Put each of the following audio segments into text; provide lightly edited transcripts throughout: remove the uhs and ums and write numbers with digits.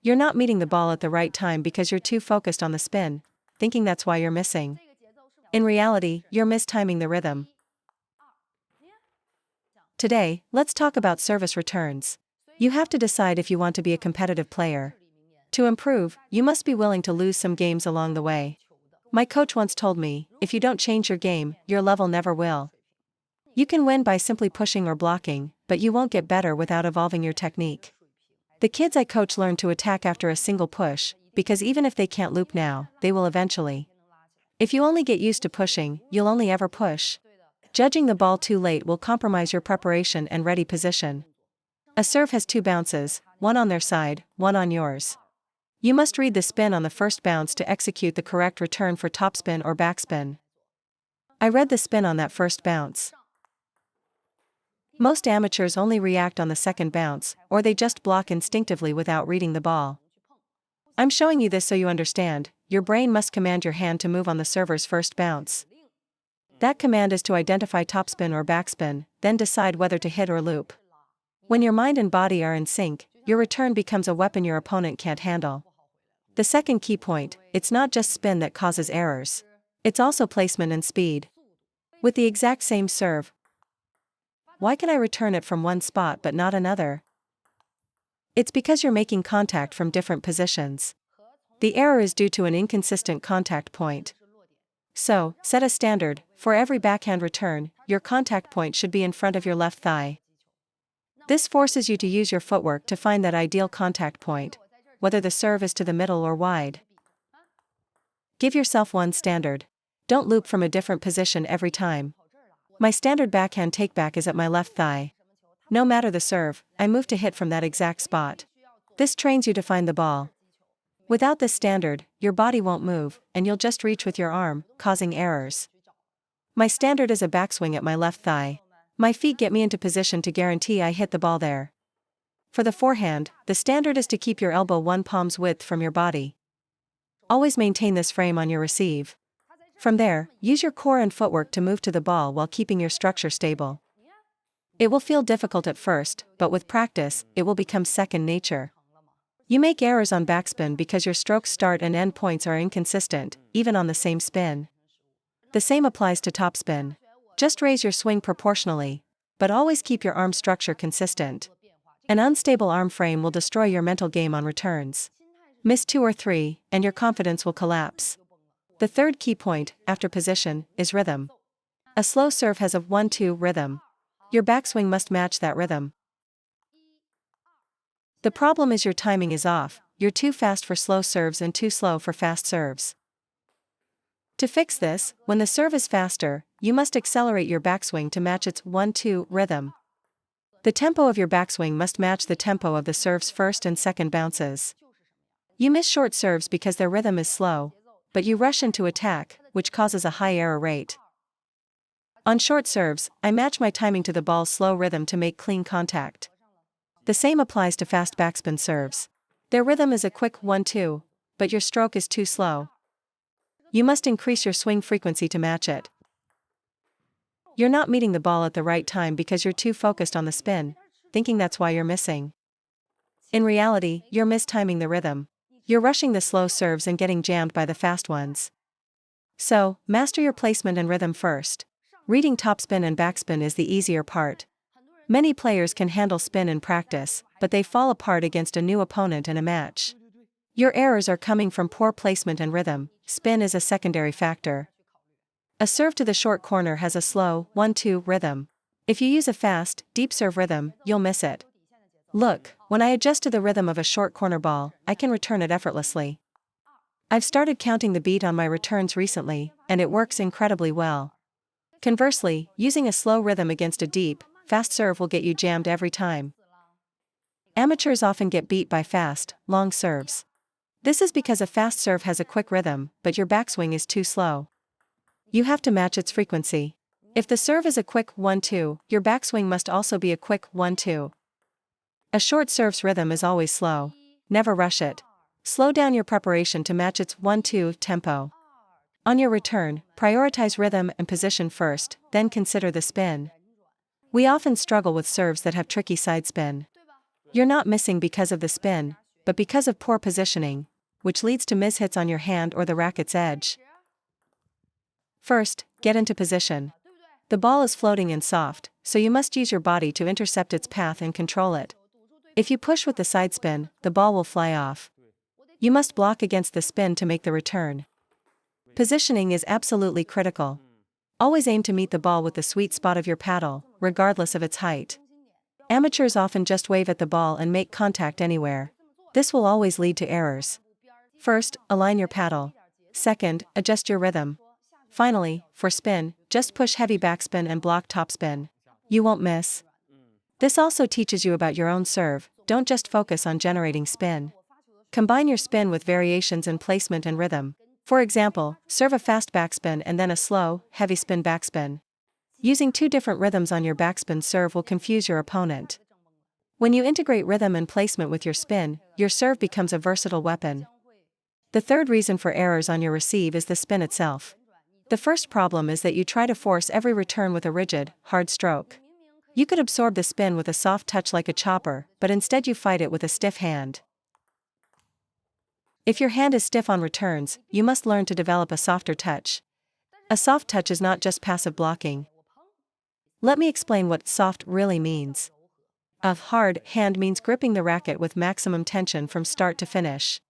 You're not meeting the ball at the right time because you're too focused on the spin, thinking that's why you're missing. In reality, you're mistiming the rhythm. Today, let's talk about service returns. You have to decide if you want to be a competitive player. To improve, you must be willing to lose some games along the way. My coach once told me, if you don't change your game, your level never will. You can win by simply pushing or blocking, but you won't get better without evolving your technique. The kids I coach learn to attack after a single push, because even if they can't loop now, they will eventually. If you only get used to pushing, you'll only ever push. Judging the ball too late will compromise your preparation and ready position. A serve has two bounces, one on their side, one on yours. You must read the spin on the first bounce to execute the correct return for topspin or backspin. I read the spin on that first bounce. Most amateurs only react on the second bounce, or they just block instinctively without reading the ball. I'm showing you this so you understand, your brain must command your hand to move on the server's first bounce. That command is to identify topspin or backspin, then decide whether to hit or loop. When your mind and body are in sync, your return becomes a weapon your opponent can't handle. The second key point, it's not just spin that causes errors. It's also placement and speed. With the exact same serve, why can I return it from one spot but not another? It's because you're making contact from different positions. The error is due to an inconsistent contact point. So, set a standard: for every backhand return, your contact point should be in front of your left thigh. This forces you to use your footwork to find that ideal contact point, whether the serve is to the middle or wide. Give yourself one standard. Don't loop from a different position every time. My standard backhand takeback is at my left thigh. No matter the serve, I move to hit from that exact spot. This trains you to find the ball. Without this standard, your body won't move, and you'll just reach with your arm, causing errors. My standard is a backswing at my left thigh. My feet get me into position to guarantee I hit the ball there. For the forehand, the standard is to keep your elbow one palm's width from your body. Always maintain this frame on your receive. From there, use your core and footwork to move to the ball while keeping your structure stable. It will feel difficult at first, but with practice, it will become second nature. You make errors on backspin because your stroke's start and end points are inconsistent, even on the same spin. The same applies to topspin. Just raise your swing proportionally, but always keep your arm structure consistent. An unstable arm frame will destroy your mental game on returns. Miss 2 or 3, and your confidence will collapse. The third key point, after position, is rhythm. A slow serve has a 1-2 rhythm. Your backswing must match that rhythm. The problem is your timing is off. You're too fast for slow serves and too slow for fast serves. To fix this, when the serve is faster, you must accelerate your backswing to match its 1-2 rhythm. The tempo of your backswing must match the tempo of the serve's first and second bounces. You miss short serves because their rhythm is slow, but you rush into attack, which causes a high error rate. On short serves, I match my timing to the ball's slow rhythm to make clean contact. The same applies to fast backspin serves. Their rhythm is a quick 1-2, but your stroke is too slow. You must increase your swing frequency to match it. You're not meeting the ball at the right time because you're too focused on the spin, thinking that's why you're missing. In reality, you're mistiming the rhythm. You're rushing the slow serves and getting jammed by the fast ones. So, master your placement and rhythm first. Reading topspin and backspin is the easier part. Many players can handle spin in practice, but they fall apart against a new opponent in a match. Your errors are coming from poor placement and rhythm. Spin is a secondary factor. A serve to the short corner has a slow 1-2 rhythm. If you use a fast, deep serve rhythm, you'll miss it. Look, when I adjust to the rhythm of a short corner ball, I can return it effortlessly. I've started counting the beat on my returns recently, and it works incredibly well. Conversely, using a slow rhythm against a deep, fast serve will get you jammed every time. Amateurs often get beat by fast, long serves. This is because a fast serve has a quick rhythm, but your backswing is too slow. You have to match its frequency. If the serve is a quick 1-2, your backswing must also be a quick 1-2. A short serve's rhythm is always slow. Never rush it. Slow down your preparation to match its 1-2 tempo. On your return, prioritize rhythm and position first, then consider the spin. We often struggle with serves that have tricky side spin. You're not missing because of the spin, but because of poor positioning, which leads to mishits on your hand or the racket's edge. First, get into position. The ball is floating and soft, so you must use your body to intercept its path and control it. If you push with the side spin, the ball will fly off. You must block against the spin to make the return. Positioning is absolutely critical. Always aim to meet the ball with the sweet spot of your paddle, regardless of its height. Amateurs often just wave at the ball and make contact anywhere. This will always lead to errors. First, align your paddle. Second, adjust your rhythm. Finally, for spin, just push heavy backspin and block topspin. You won't miss. This also teaches you about your own serve. Don't just focus on generating spin. Combine your spin with variations in placement and rhythm. For example, serve a fast backspin and then a slow, heavy spin backspin. Using two different rhythms on your backspin serve will confuse your opponent. When you integrate rhythm and placement with your spin, your serve becomes a versatile weapon. The third reason for errors on your receive is the spin itself. The first problem is that you try to force every return with a rigid, hard stroke. You could absorb the spin with a soft touch like a chopper, but instead you fight it with a stiff hand. If your hand is stiff on returns, you must learn to develop a softer touch. A soft touch is not just passive blocking. Let me explain what soft really means. A hard hand means gripping the racket with maximum tension from start to finish.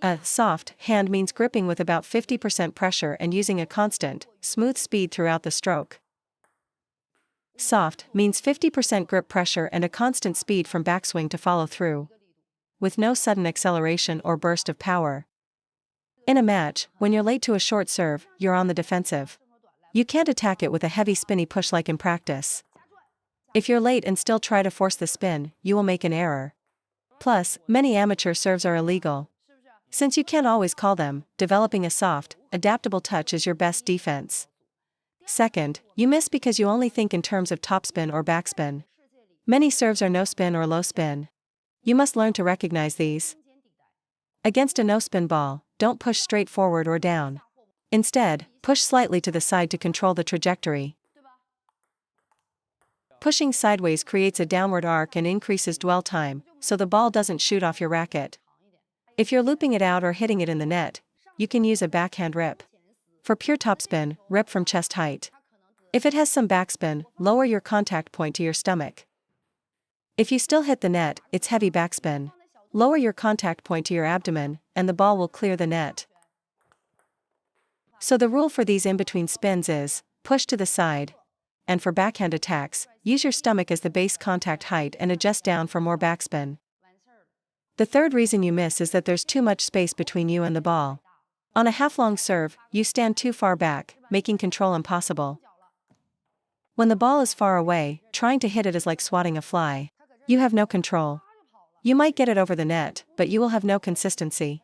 A soft hand means gripping with about 50% pressure and using a constant, smooth speed throughout the stroke. Soft means 50% grip pressure and a constant speed from backswing to follow through, with no sudden acceleration or burst of power. In a match, when you're late to a short serve, you're on the defensive. You can't attack it with a heavy spinny push like in practice. If you're late and still try to force the spin, you will make an error. Plus, many amateur serves are illegal. Since you can't always call them, developing a soft, adaptable touch is your best defense. Second, you miss because you only think in terms of topspin or backspin. Many serves are no spin or low spin. You must learn to recognize these. Against a no-spin ball, don't push straight forward or down. Instead, push slightly to the side to control the trajectory. Pushing sideways creates a downward arc and increases dwell time, so the ball doesn't shoot off your racket. If you're looping it out or hitting it in the net, you can use a backhand rip. For pure topspin, rip from chest height. If it has some backspin, lower your contact point to your stomach. If you still hit the net, it's heavy backspin. Lower your contact point to your abdomen, and the ball will clear the net. So the rule for these in-between spins is, push to the side. And for backhand attacks, use your stomach as the base contact height and adjust down for more backspin. The third reason you miss is that there's too much space between you and the ball. On a half-long serve, you stand too far back, making control impossible. When the ball is far away, trying to hit it is like swatting a fly. You have no control. You might get it over the net, but you will have no consistency.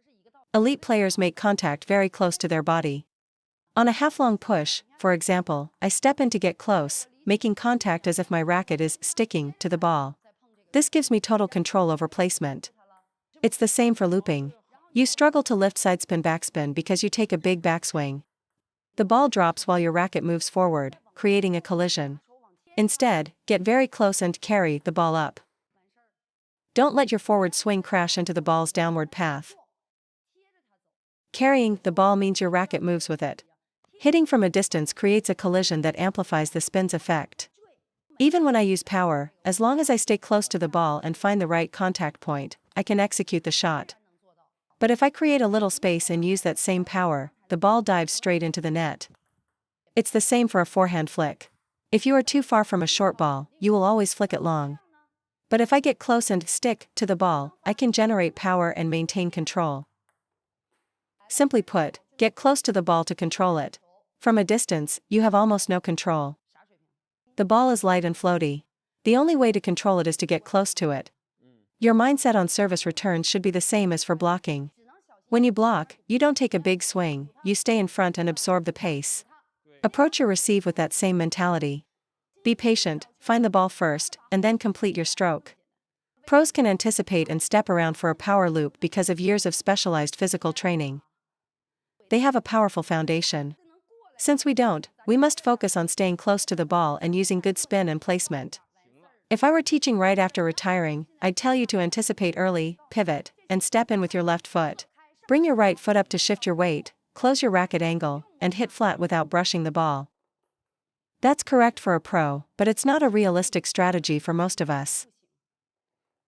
Elite players make contact very close to their body. On a half-long push, for example, I step in to get close, making contact as if my racket is sticking to the ball. This gives me total control over placement. It's the same for looping. You struggle to lift sidespin backspin because you take a big backswing. The ball drops while your racket moves forward, creating a collision. Instead, get very close and carry the ball up. Don't let your forward swing crash into the ball's downward path. Carrying the ball means your racket moves with it. Hitting from a distance creates a collision that amplifies the spin's effect. Even when I use power, as long as I stay close to the ball and find the right contact point, I can execute the shot. But if I create a little space and use that same power, the ball dives straight into the net. It's the same for a forehand flick. If you are too far from a short ball, you will always flick it long. But if I get close and stick to the ball, I can generate power and maintain control. Simply put, get close to the ball to control it. From a distance, you have almost no control. The ball is light and floaty. The only way to control it is to get close to it. Your mindset on service returns should be the same as for blocking. When you block, you don't take a big swing, you stay in front and absorb the pace. Approach your receive with that same mentality. Be patient, find the ball first, and then complete your stroke. Pros can anticipate and step around for a power loop because of years of specialized physical training. They have a powerful foundation. Since we don't, we must focus on staying close to the ball and using good spin and placement. If I were teaching right after retiring, I'd tell you to anticipate early, pivot, and step in with your left foot. Bring your right foot up to shift your weight, close your racket angle, and hit flat without brushing the ball. That's correct for a pro, but it's not a realistic strategy for most of us.